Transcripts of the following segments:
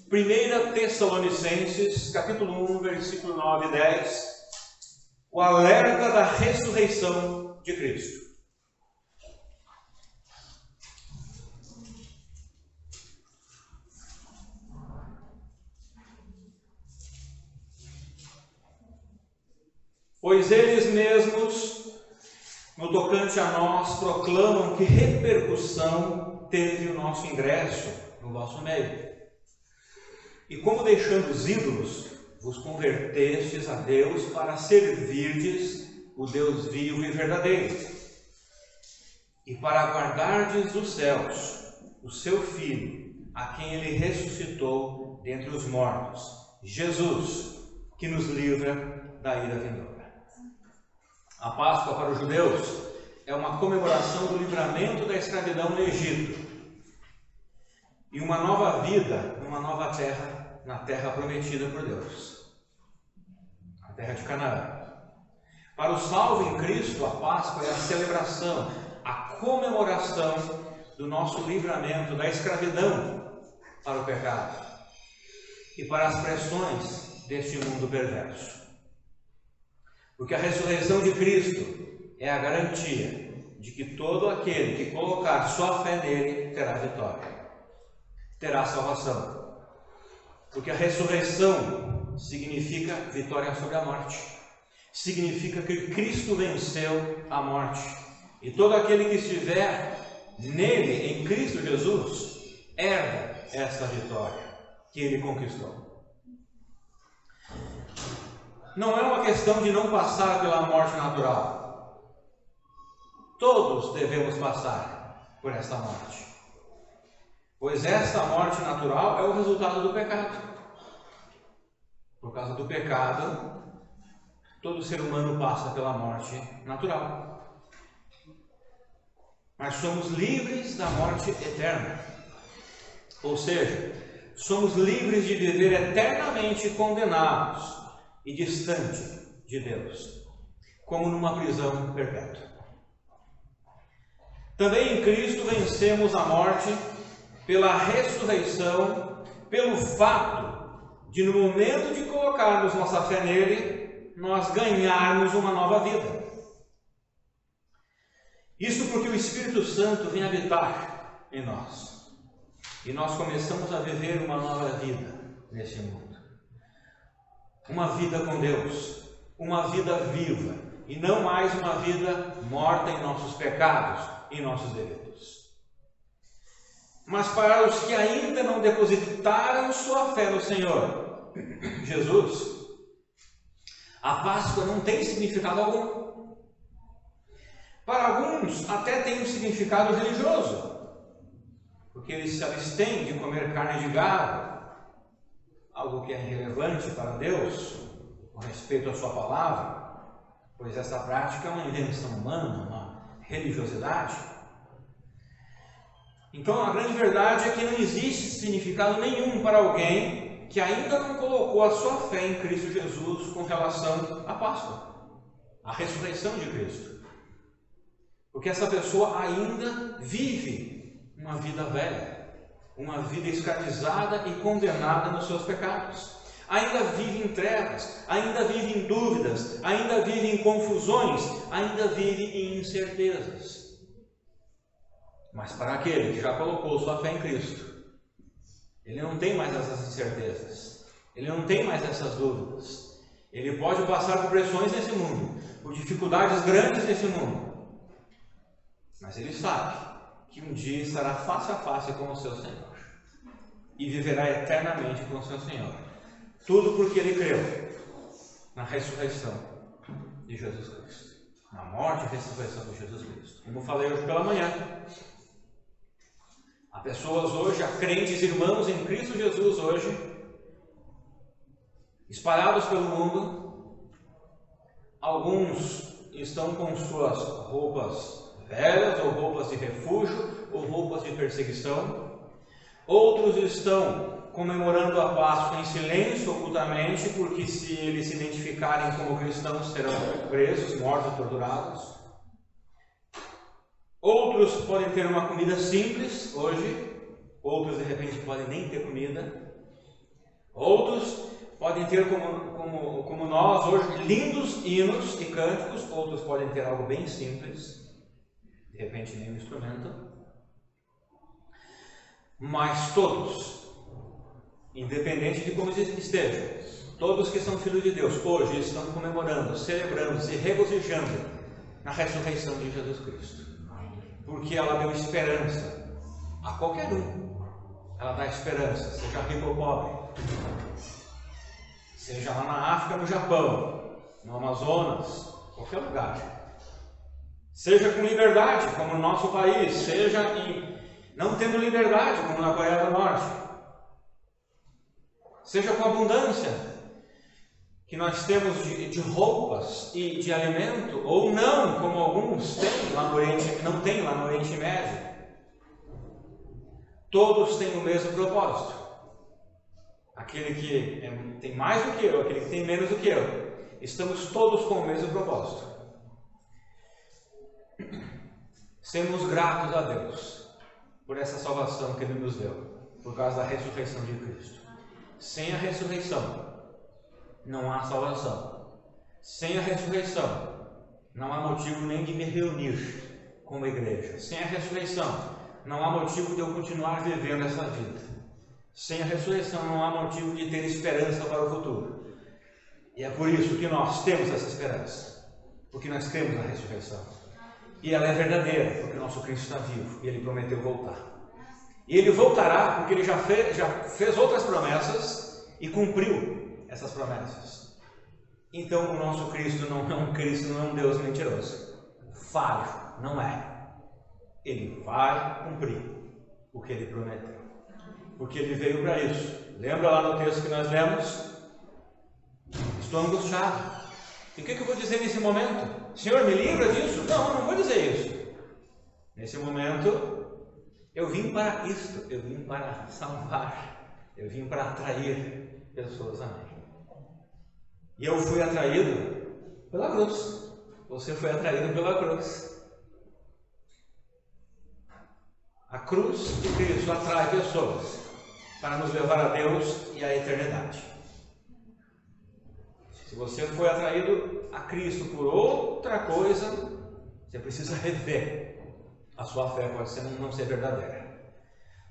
1 Tessalonicenses, capítulo 1, versículo 9 e 10, o alerta da ressurreição de Cristo. Pois eles mesmos, no tocante a nós, proclamam que repercussão teve o nosso ingresso no vosso meio. E como deixando os ídolos, vos convertestes a Deus para servirdes o Deus vivo e verdadeiro, e para aguardardes dos céus o seu Filho, a quem ele ressuscitou dentre os mortos, Jesus, que nos livra da ira vindoura. A Páscoa para os judeus é uma comemoração do livramento da escravidão no Egito e uma nova vida numa nova terra, na terra prometida por Deus, a terra de Canaã. Para o salvo em Cristo, a Páscoa é a celebração, a comemoração do nosso livramento da escravidão para o pecado e para as pressões deste mundo perverso. Porque a ressurreição de Cristo é a garantia de que todo aquele que colocar sua fé nele terá vitória, terá salvação. Porque a ressurreição significa vitória sobre a morte, significa que Cristo venceu a morte. E todo aquele que estiver nele, em Cristo Jesus, herda esta vitória que ele conquistou. Não é uma questão de não passar pela morte natural. Todos devemos passar por esta morte, pois esta morte natural é o resultado do pecado. Por causa do pecado, todo ser humano passa pela morte natural. Mas somos livres da morte eterna. Ou seja, somos livres de viver eternamente condenados e distante de Deus, como numa prisão perpétua. Também em Cristo vencemos a morte pela ressurreição, pelo fato de, no momento de colocarmos nossa fé nele, nós ganharmos uma nova vida. Isso porque o Espírito Santo vem habitar em nós e nós começamos a viver uma nova vida neste mundo. Uma vida com Deus, uma vida viva, e não mais uma vida morta em nossos pecados, em nossos delitos. Mas para os que ainda não depositaram sua fé no Senhor Jesus, a Páscoa não tem significado algum. Para alguns até tem um significado religioso, porque eles se abstêm de comer carne de gado, algo que é irrelevante para Deus, com respeito à sua palavra, pois essa prática é uma invenção humana, uma religiosidade. Então a grande verdade é que não existe significado nenhum para alguém que ainda não colocou a sua fé em Cristo Jesus com relação à Páscoa, à ressurreição de Cristo. Porque essa pessoa ainda vive uma vida velha, uma vida escravizada e condenada nos seus pecados. Ainda vive em trevas, ainda vive em dúvidas, ainda vive em confusões, ainda vive em incertezas. Mas para aquele que já colocou sua fé em Cristo, ele não tem mais essas incertezas, ele não tem mais essas dúvidas. Ele pode passar por pressões nesse mundo, por dificuldades grandes nesse mundo, mas ele sabe que um dia estará face a face com o seu Senhor e viverá eternamente com o seu Senhor. Tudo porque ele creu na ressurreição de Jesus Cristo, na morte e ressurreição de Jesus Cristo. Como falei hoje pela manhã, há pessoas hoje, há crentes irmãos em Cristo Jesus hoje, espalhados pelo mundo. Alguns estão com suas roupas velhas, ou roupas de refúgio, ou roupas de perseguição. Outros estão comemorando a Páscoa em silêncio, ocultamente, porque se eles se identificarem como cristãos serão presos, mortos, torturados. Outros podem ter uma comida simples hoje, outros de repente podem nem ter comida. Outros podem ter, como nós hoje, lindos hinos e cânticos. Outros podem ter algo bem simples, de repente nem um instrumento. Mas todos, independente de como estejam, todos que são filhos de Deus, hoje estão comemorando, celebrando, se regozijando na ressurreição de Jesus Cristo. Porque ela deu esperança a qualquer um. Ela dá esperança, seja rico ou pobre, seja lá na África, no Japão, no Amazonas, qualquer lugar. Seja com liberdade, como no nosso país, seja não tendo liberdade, como na Coreia do Norte. Seja com abundância, que nós temos de roupas e de alimento, ou não, como alguns têm lá no Oriente, não tem lá no Oriente Médio. Todos têm o mesmo propósito. Aquele que tem mais do que eu, aquele que tem menos do que eu. Estamos todos com o mesmo propósito. Sermos gratos a Deus por essa salvação que Ele nos deu, por causa da ressurreição de Cristo. Sem a ressurreição, não há salvação. Sem a ressurreição, não há motivo nem de me reunir como igreja. Sem a ressurreição, não há motivo de eu continuar vivendo essa vida. Sem a ressurreição, não há motivo de ter esperança para o futuro. E é por isso que nós temos essa esperança, porque nós cremos na ressurreição. E ela é verdadeira, porque o nosso Cristo está vivo e Ele prometeu voltar. E Ele voltará porque Ele já fez outras promessas e cumpriu essas promessas. Então o nosso Cristo não é um Cristo, não é um Deus mentiroso. Falho, não é. Ele vai cumprir o que Ele prometeu. Porque Ele veio para isso. Lembra lá no texto que nós lemos? Estou angustiado. E o que eu vou dizer nesse momento? Senhor, me livra disso? Não, eu não vou dizer isso. Nesse momento, eu vim para isto. Eu vim para salvar. Eu vim para atrair pessoas a mim. E eu fui atraído pela cruz. Você foi atraído pela cruz. A cruz de Cristo atrai pessoas para nos levar a Deus e à eternidade. Se você foi atraído a Cristo por outra coisa, você precisa rever. A sua fé pode não ser verdadeira.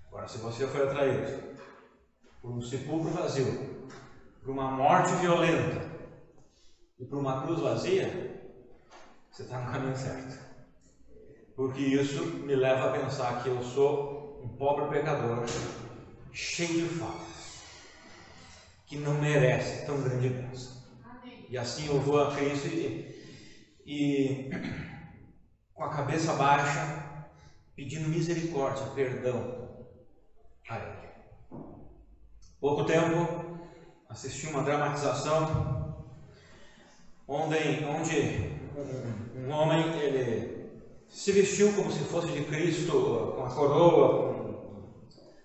Agora, se você foi atraído por um sepulcro vazio, por uma morte violenta e por uma cruz vazia, você está no caminho certo. Porque isso me leva a pensar que eu sou um pobre pecador, cheio de falhas, que não merece tão grande bênção. E assim eu vou a Cristo e com a cabeça baixa, pedindo misericórdia, perdão a Ele. Pouco tempo, assisti uma dramatização onde um homem, ele se vestiu como se fosse de Cristo, com a coroa,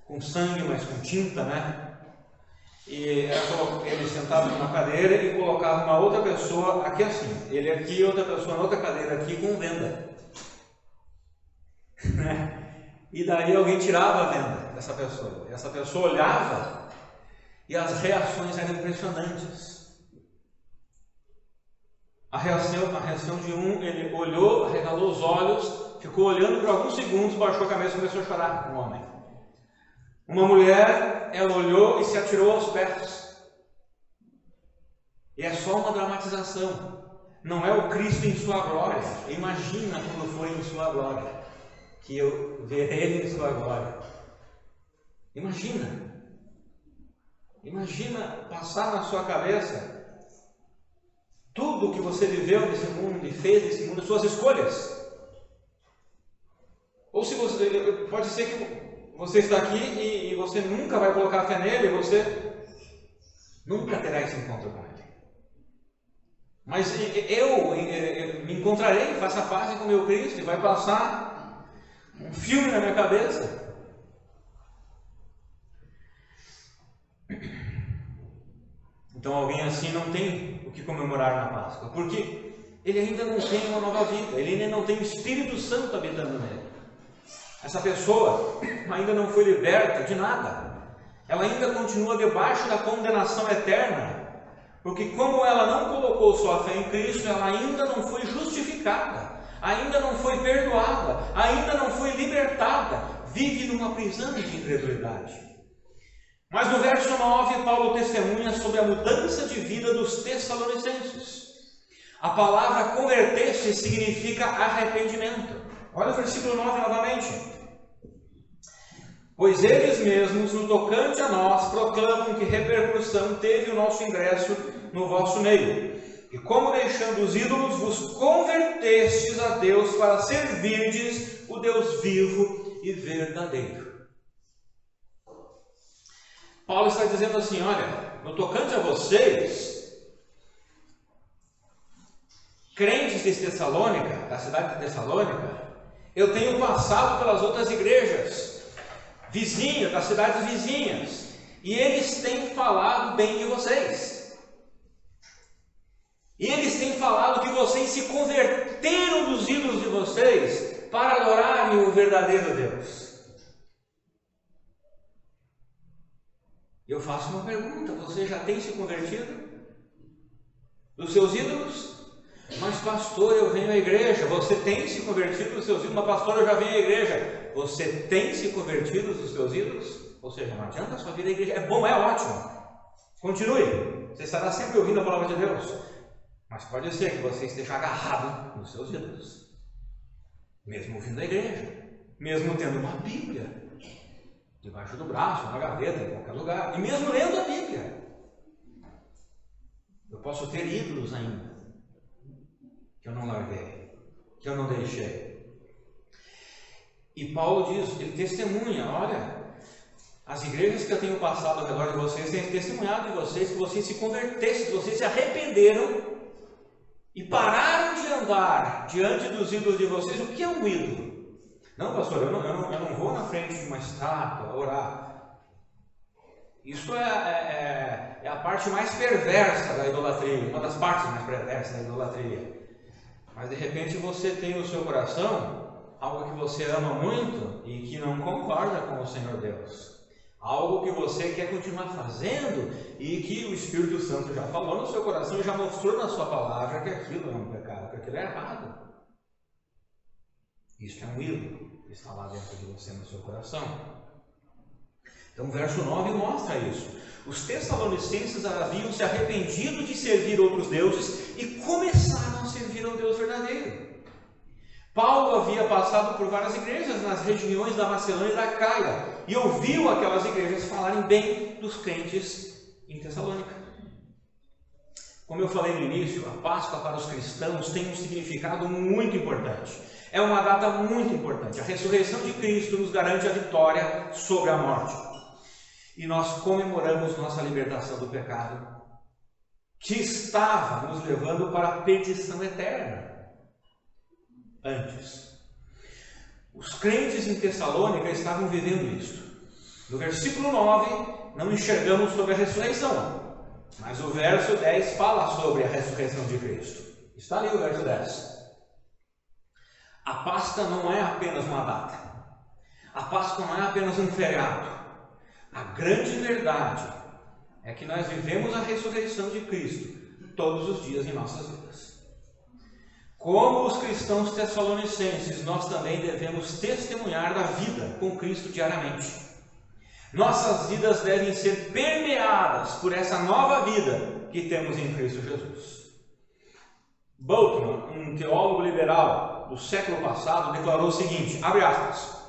com sangue, mas com tinta, né? E ele sentado numa cadeira e colocava uma outra pessoa aqui assim. Ele aqui, outra pessoa na outra cadeira aqui com venda. E daí alguém tirava a venda dessa pessoa. Essa pessoa olhava e as reações eram impressionantes. A reação de um, ele olhou, arregalou os olhos, ficou olhando por alguns segundos, baixou a cabeça e começou a chorar, um homem. Uma mulher, ela olhou e se atirou aos pés. E é só uma dramatização. Não é o Cristo em sua glória. Imagina quando for em sua glória, que eu verei Ele em sua glória. Imagina. Imagina passar na sua cabeça tudo o que você viveu nesse mundo e fez nesse mundo, suas escolhas. Ou se você, pode ser que você está aqui e você nunca vai colocar fé nele, você nunca terá esse encontro com ele. Mas eu me encontrarei face a face com o meu Cristo e vai passar um filme na minha cabeça. Então alguém assim não tem o que comemorar na Páscoa, porque ele ainda não tem uma nova vida, ele ainda não tem o Espírito Santo habitando nele. Essa pessoa ainda não foi liberta de nada, ela ainda continua debaixo da condenação eterna, porque como ela não colocou sua fé em Cristo, ela ainda não foi justificada, ainda não foi perdoada, ainda não foi libertada, vive numa prisão de incredulidade. Mas no verso 9, Paulo testemunha sobre a mudança de vida dos Tessalonicenses. A palavra converter-se significa arrependimento. Olha o versículo 9 novamente. Pois eles mesmos, no tocante a nós, proclamam que repercussão teve o nosso ingresso no vosso meio. E como deixando os ídolos, vos convertestes a Deus para servirdes o Deus vivo e verdadeiro. Paulo está dizendo assim, olha, no tocante a vocês, crentes de Tessalônica, da cidade de Tessalônica, eu tenho passado pelas outras igrejas, vizinhas, das cidades vizinhas, e eles têm falado bem de vocês. E eles têm falado que vocês se converteram dos ídolos de vocês para adorarem o verdadeiro Deus. Eu faço uma pergunta, você já tem se convertido dos seus ídolos? Mas pastor, eu venho à igreja. Você tem se convertido dos seus ídolos? Mas pastor, eu já venho à igreja. Você tem se convertido dos seus ídolos? Ou seja, não adianta a sua vida à igreja. É bom, é ótimo. Continue. Você estará sempre ouvindo a palavra de Deus. Mas pode ser que você esteja agarrado nos seus ídolos. Mesmo ouvindo a igreja. Mesmo tendo uma Bíblia debaixo do braço, na gaveta, em qualquer lugar. E mesmo lendo a Bíblia. Eu posso ter ídolos ainda que eu não larguei, que eu não deixei. E Paulo diz, ele testemunha, olha, as igrejas que eu tenho passado ao redor de vocês têm testemunhado de vocês, que vocês se convertessem, que vocês se arrependeram e pararam de andar diante dos ídolos de vocês. O que é um ídolo? Não, pastor, eu não vou na frente de uma estátua orar. Isso é a parte mais perversa da idolatria, uma das partes mais perversas da idolatria. Mas de repente você tem no seu coração algo que você ama muito e que não concorda com o Senhor Deus. Algo que você quer continuar fazendo e que o Espírito Santo já falou no seu coração e já mostrou na sua palavra que aquilo é um pecado, que aquilo é errado. Isso é um ídolo que está lá dentro de você, no seu coração. Então o verso 9 mostra isso. Os Tessalonicenses haviam se arrependido de servir outros deuses e começaram a servir ao Deus verdadeiro. Paulo havia passado por várias igrejas nas regiões da Macedônia e da Acaia e ouviu aquelas igrejas falarem bem dos crentes em Tessalônica. Como eu falei no início, a Páscoa para os cristãos tem um significado muito importante. É uma data muito importante. A ressurreição de Cristo nos garante a vitória sobre a morte. E nós comemoramos nossa libertação do pecado, que estava nos levando para a perdição eterna. Antes, os crentes em Tessalônica estavam vivendo isto. No versículo 9, não enxergamos sobre a ressurreição, mas o verso 10 fala sobre a ressurreição de Cristo. Está ali o verso 10. A Páscoa não é apenas uma data. A Páscoa não é apenas um feriado. A grande verdade é que nós vivemos a ressurreição de Cristo todos os dias em nossas vidas. Como os cristãos tessalonicenses, nós também devemos testemunhar da vida com Cristo diariamente. Nossas vidas devem ser permeadas por essa nova vida que temos em Cristo Jesus. Bultmann, um teólogo liberal do século passado, declarou o seguinte, abre aspas,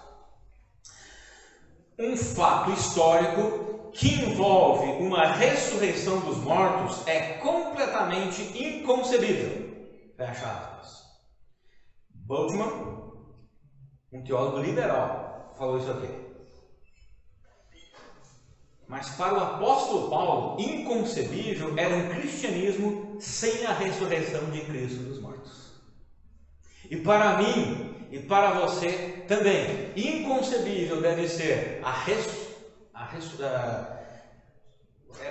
um fato histórico que envolve uma ressurreição dos mortos é completamente inconcebível. Fecha aspas. Bultmann, um teólogo liberal, falou isso aqui. Mas para o apóstolo Paulo, inconcebível era um cristianismo sem a ressurreição de Cristo dos mortos. E para mim e para você também, inconcebível deve ser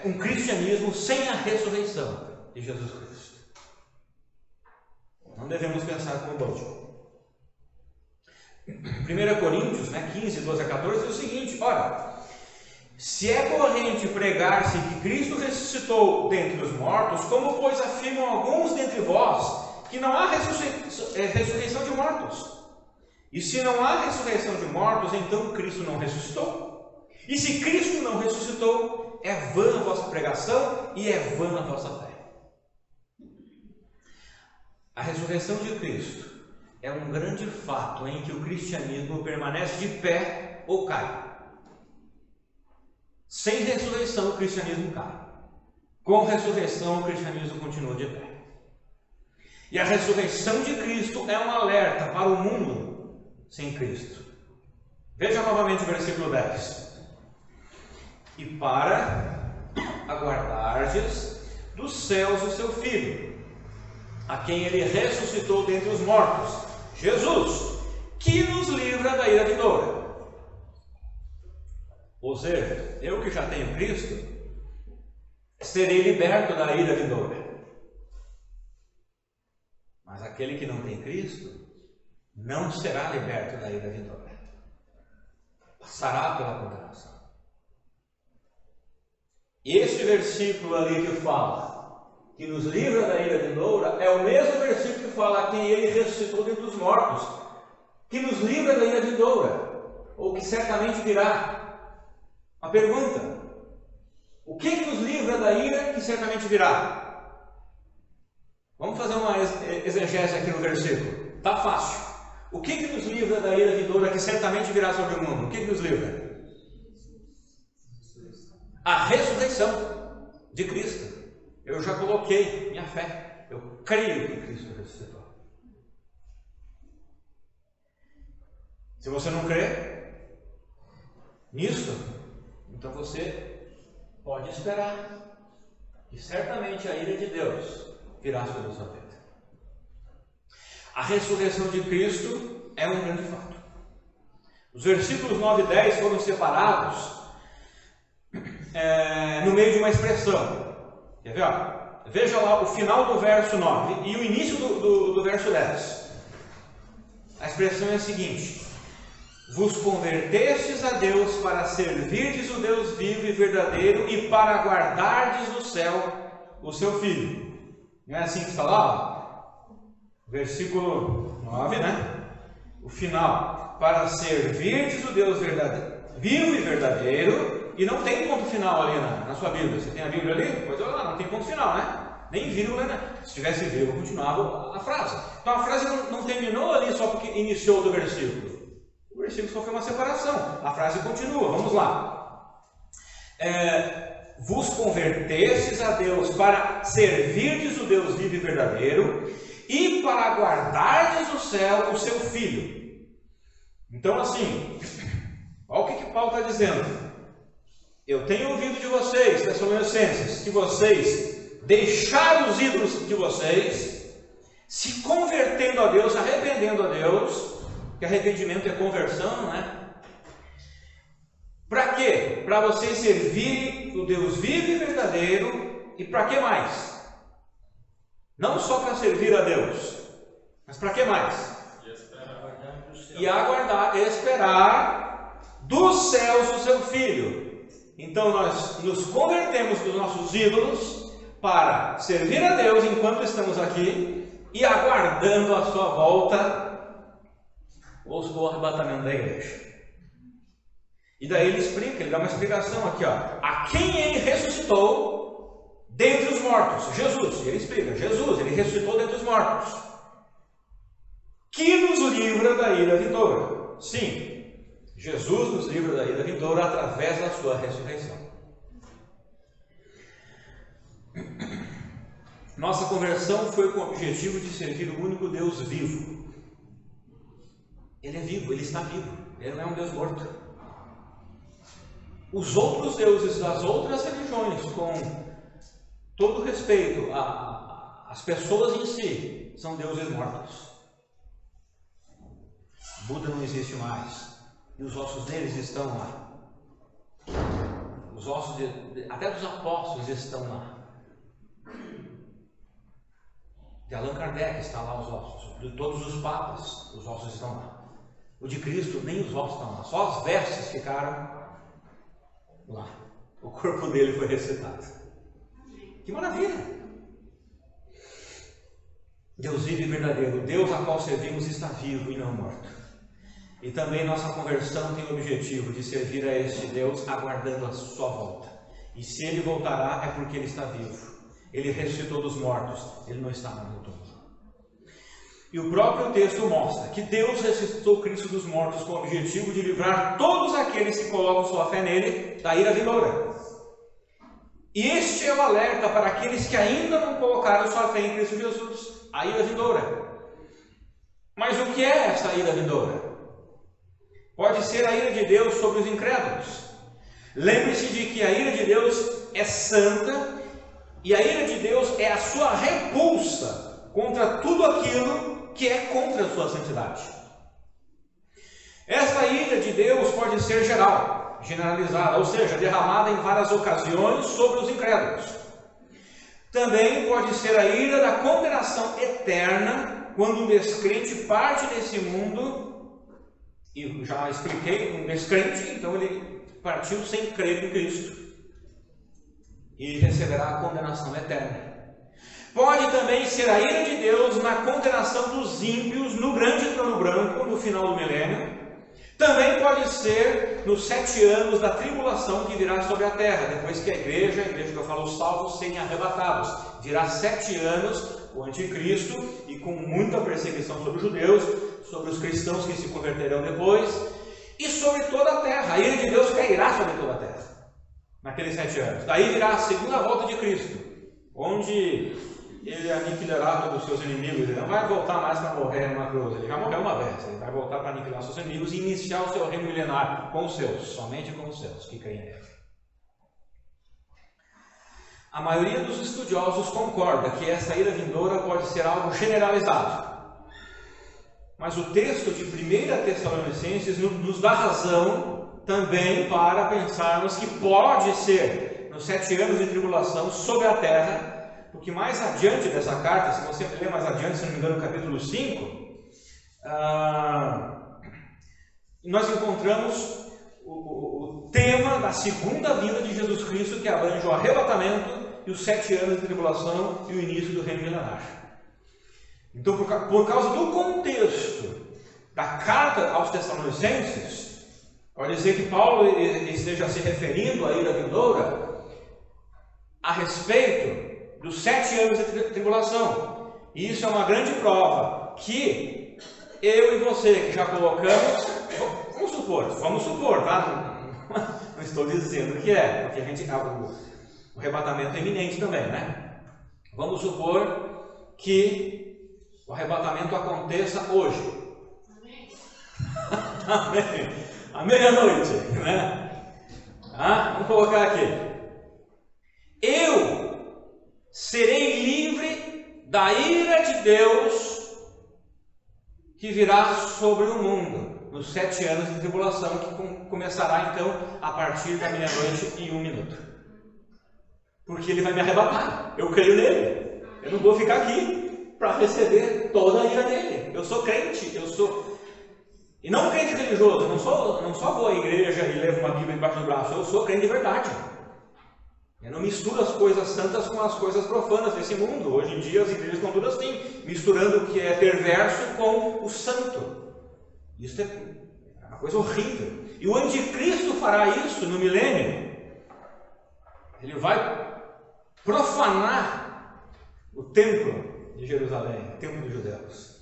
um cristianismo sem a ressurreição de Jesus Cristo. Não devemos pensar como Bultmann. 1 Coríntios 15, 12 a 14 diz o seguinte, ora, Se é corrente pregar-se que Cristo ressuscitou dentre os mortos, como pois afirmam alguns dentre vós que não há ressurreição de mortos? E se não há ressurreição de mortos, então Cristo não ressuscitou? E se Cristo não ressuscitou, é vã a vossa pregação e é vã a vossa fé. A ressurreição de Cristo é um grande fato em que o cristianismo permanece de pé ou cai. Sem ressurreição, o cristianismo cai. Com ressurreição, o cristianismo continua de pé. E a ressurreição de Cristo é um alerta para o mundo sem Cristo. Veja novamente o versículo 10. E para aguardardes dos céus o seu Filho, a quem ele ressuscitou dentre os mortos, Jesus, que nos livra da ira vindoura. Ou seja, eu que já tenho Cristo, serei liberto da ira vindoura. Mas aquele que não tem Cristo, não será liberto da ira vindoura. Passará pela condenação. Este versículo ali que fala, que nos livra da ira vindoura, é o mesmo versículo que fala que ele ressuscitou dentre os mortos, que nos livra da ira vindoura, ou que certamente virá. A pergunta: o que nos livra da ira que certamente virá? Vamos fazer uma exegese aqui no versículo. Está fácil. O que nos livra da ira vindoura que certamente virá sobre o mundo? O que nos livra? A ressurreição de Cristo. Eu já coloquei minha fé. Eu creio que Cristo ressuscitou. Se você não crê nisso, então você pode esperar que certamente a ira de Deus virá sobre a sua vida. A ressurreição de Cristo é um grande fato. Os versículos 9 e 10 foram separados no meio de uma expressão. Quer ver? Veja lá o final do verso 9 e o início do verso 10. A expressão é a seguinte: vos convertestes a Deus para servirdes o Deus vivo e verdadeiro e para aguardardes no céu o seu Filho. Não é assim que está lá? Versículo 9, né? O final. Para servirdes o Deus verdadeiro, vivo e verdadeiro. E não tem ponto final ali na sua Bíblia. Você tem a Bíblia ali? Pois olha lá, não tem ponto final, né? Nem vírgula, né? Se tivesse vírgula, continuava a frase. Então a frase não terminou ali só porque iniciou do versículo. O versículo só foi uma separação. A frase continua. Vamos lá. Vos convertestes a Deus para servirdes o Deus vivo e verdadeiro e para aguardardes no céu o seu Filho. Então assim, olha o que Paulo está dizendo. Eu tenho ouvido de vocês, Tessalonicenses, que vocês deixaram os ídolos de vocês, se convertendo a Deus, arrependendo a Deus, que arrependimento é conversão, né? Para quê? Para vocês servirem o Deus vivo e verdadeiro, e para que mais? Não só para servir a Deus, mas para que mais? E aguardar, esperar dos céus o seu Filho. Então nós nos convertemos dos nossos ídolos para servir a Deus enquanto estamos aqui e aguardando a sua volta ou o arrebatamento da igreja. E daí ele explica, ele dá uma explicação aqui, ó, a quem ele ressuscitou dentre os mortos. Jesus, ele explica, Jesus, ele ressuscitou dentre os mortos, que nos livra da ira vindoura. Sim, Jesus nos livra da ira vindoura através da sua ressurreição. Nossa conversão foi com o objetivo de servir o único Deus vivo. Ele é vivo, ele está vivo, ele não é um Deus morto. Os outros deuses das outras religiões, com todo respeito às pessoas em si, são deuses mortos. Buda não existe mais. E os ossos deles estão lá. Os ossos até dos apóstolos estão lá. De Allan Kardec está lá os ossos. De todos os papas, os ossos estão lá. O de Cristo, nem os ossos estão lá. Só as vestes ficaram lá. O corpo dele foi ressuscitado. Que maravilha! Deus vivo e verdadeiro, Deus a qual servimos está vivo e não morto. E também nossa conversão tem o objetivo de servir a este Deus aguardando a sua volta. E se ele voltará é porque ele está vivo. Ele ressuscitou dos mortos, ele não está mais no túmulo. E o próprio texto mostra que Deus ressuscitou Cristo dos mortos com o objetivo de livrar todos aqueles que colocam sua fé nele da ira vindoura. E este é o alerta para aqueles que ainda não colocaram sua fé em Cristo Jesus, a ira vindoura. Mas o que é essa ira vindoura? Pode ser a ira de Deus sobre os incrédulos. Lembre-se de que a ira de Deus é santa e a ira de Deus é a sua repulsa contra tudo aquilo que é contra a sua santidade. Esta ira de Deus pode ser geral, generalizada, ou seja, derramada em várias ocasiões sobre os incrédulos. Também pode ser a ira da condenação eterna, quando um descrente parte desse mundo, e já expliquei, um descrente, então ele partiu sem crer em Cristo, e receberá a condenação eterna. Pode também ser a ira de Deus na condenação dos ímpios no grande trono branco, no final do milênio. Também pode ser nos 7 anos da tribulação que virá sobre a terra, depois que a igreja que eu falo, os salvos, serem arrebatados. Virá 7 anos o anticristo, e com muita perseguição sobre os judeus, sobre os cristãos que se converterão depois, e sobre toda a terra. A ira de Deus cairá sobre toda a terra, naqueles 7 anos. Daí virá a segunda volta de Cristo, onde ele aniquilará todos os seus inimigos. Ele não vai voltar mais para morrer numa cruz. Ele já morreu uma vez. Ele vai voltar para aniquilar seus inimigos e iniciar o seu reino milenar com os seus, somente com os seus que creem nele. A maioria dos estudiosos concorda que essa ira vindoura pode ser algo generalizado. Mas o texto de 1 Tessalonicenses nos dá razão também para pensarmos que pode ser nos 7 anos de tribulação sobre a terra. Porque mais adiante dessa carta, se você ler mais adiante, se não me engano, no capítulo 5, nós encontramos o tema da segunda vinda de Jesus Cristo, que abrange o arrebatamento e os 7 anos de tribulação e o início do reino milenar. Então, por causa do contexto da carta aos Tessalonicenses, pode ser que Paulo esteja se referindo à ira vindoura a respeito dos 7 anos de tribulação. E isso é uma grande prova que eu e você que já colocamos, vamos supor, tá? Não estou dizendo que é, porque o arrebatamento é iminente também, né? Vamos supor que o arrebatamento aconteça hoje. Amém. À meia-noite, né? Vamos colocar aqui. Eu serei livre da ira de Deus que virá sobre o mundo nos 7 anos de tribulação, que começará então a partir da meia-noite e 1 minuto. Porque ele vai me arrebatar. Eu creio nele. Eu não vou ficar aqui para receber toda a ira dele. Eu sou crente, e não um crente religioso. Não só vou à igreja e levo uma Bíblia debaixo do braço. Eu sou crente de verdade. Eu não misturo as coisas santas com as coisas profanas desse mundo. Hoje em dia as igrejas estão todas assim, misturando o que é perverso com o santo. Isso é uma coisa horrível. E o anticristo fará isso no milênio. Ele vai profanar o templo de Jerusalém, o templo dos judeus.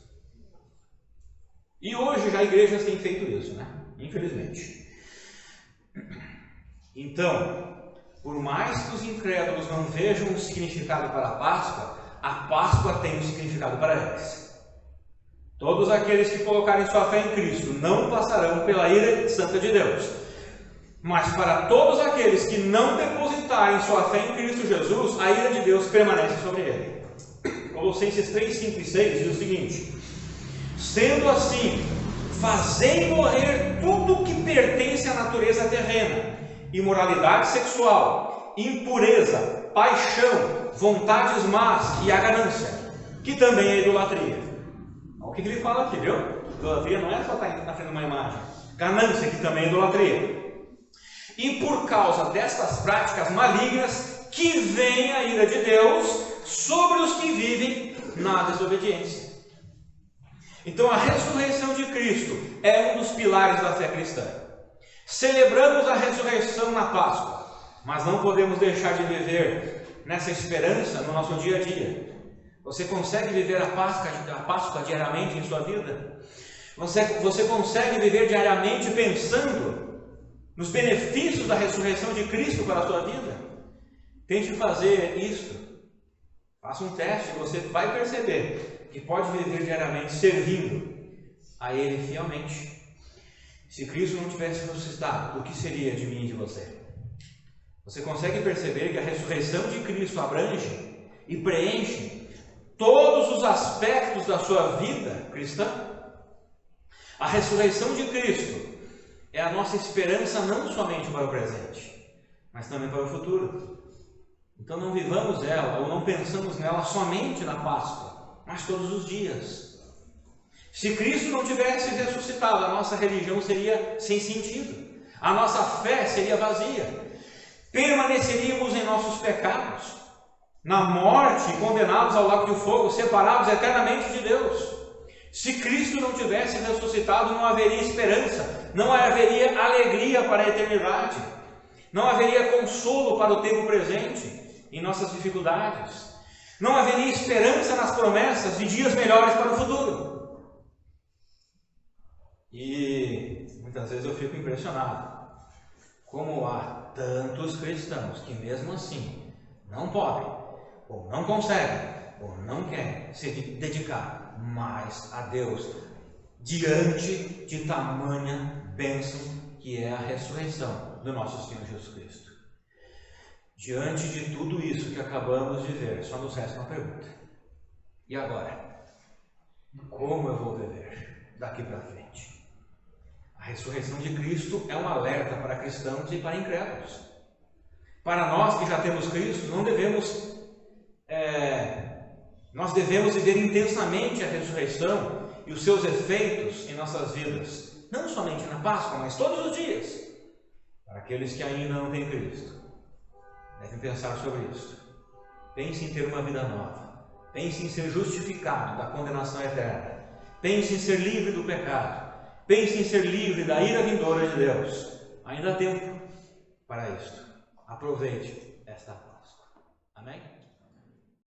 E hoje já igrejas têm feito isso, né? Infelizmente. Então, por mais que os incrédulos não vejam um significado para a Páscoa tem um significado para eles. Todos aqueles que colocarem sua fé em Cristo não passarão pela ira santa de Deus. Mas para todos aqueles que não depositarem sua fé em Cristo Jesus, a ira de Deus permanece sobre ele. Colossenses 3, 5 e 6 diz o seguinte: sendo assim, fazei morrer tudo que pertence à natureza terrena: imoralidade sexual, impureza, paixão, vontades más e a ganância, que também é idolatria. Olha o que ele fala aqui, viu? Idolatria não é só estar na frente de uma imagem. Ganância, que também é idolatria. E por causa destas práticas malignas, que vem a ira de Deus sobre os que vivem na desobediência. Então a ressurreição de Cristo é um dos pilares da fé cristã. Celebramos a ressurreição na Páscoa, mas não podemos deixar de viver nessa esperança no nosso dia a dia. Você consegue viver a Páscoa diariamente em sua vida? Você consegue viver diariamente pensando nos benefícios da ressurreição de Cristo para a sua vida? Tente fazer isso. Faça um teste e você vai perceber que pode viver diariamente servindo a Ele fielmente. Se Cristo não tivesse ressuscitado, o que seria de mim e de você? Você consegue perceber que a ressurreição de Cristo abrange e preenche todos os aspectos da sua vida cristã? A ressurreição de Cristo é a nossa esperança não somente para o presente, mas também para o futuro. Então não vivamos ela, ou não pensamos nela somente na Páscoa, mas todos os dias. Se Cristo não tivesse ressuscitado, a nossa religião seria sem sentido, a nossa fé seria vazia, permaneceríamos em nossos pecados, na morte, condenados ao lago de fogo, separados eternamente de Deus. Se Cristo não tivesse ressuscitado, não haveria esperança, não haveria alegria para a eternidade, não haveria consolo para o tempo presente em nossas dificuldades, não haveria esperança nas promessas de dias melhores para o futuro. E muitas vezes eu fico impressionado como há tantos cristãos que mesmo assim não podem, ou não conseguem, ou não querem se dedicar mais a Deus diante de tamanha bênção que é a ressurreição do nosso Senhor Jesus Cristo. Diante de tudo isso que acabamos de ver, só nos resta uma pergunta: e agora? Como eu vou viver daqui para frente? A ressurreição de Cristo é um alerta para cristãos e para incrédulos. Para nós que já temos Cristo, nós devemos viver intensamente a ressurreição e os seus efeitos em nossas vidas, não somente na Páscoa, mas todos os dias. Para aqueles que ainda não têm Cristo, devem pensar sobre isso. Pense em ter uma vida nova. Pense em ser justificado da condenação eterna. Pense em ser livre do pecado. Pense em ser livre da ira vindoura de Deus. Ainda há tempo para isto. Aproveite esta Páscoa. Amém?